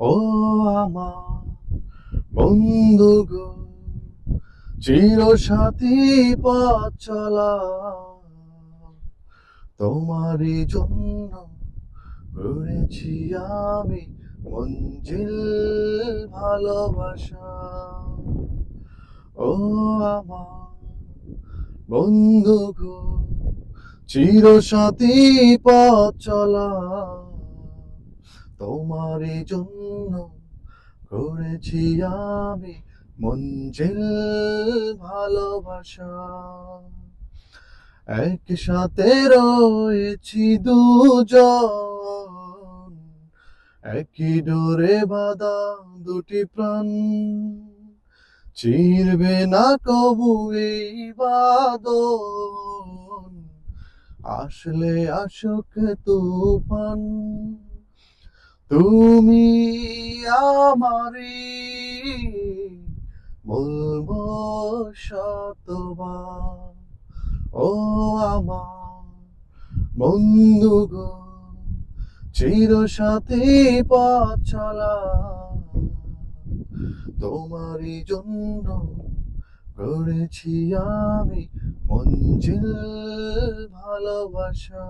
ও আমার বন্ধু গো, চিরসাথী পথ চলা, তোমারই জন্য গড়েছি আমি মঞ্জিল ভালোবাসা। ও আমার বন্ধু গো, চিরসাথী পথ চলা, তোমারই জন্য গড়েছি আমি মঞ্জিল ভালোবাসা। একসাথে রয়েছি দুজন, একই ডোরে বাঁধা দুটি প্রাণ, চিরবে না কবু এই বাঁধন, আসলে আসুক তুফান। তুমি আমারই, বলবো শতবার। ও আমার বন্ধু গো, চিরসাথী পথ চলা, তোমারই জন্য গড়েছি আমি মঞ্জিল ভালোবাসা।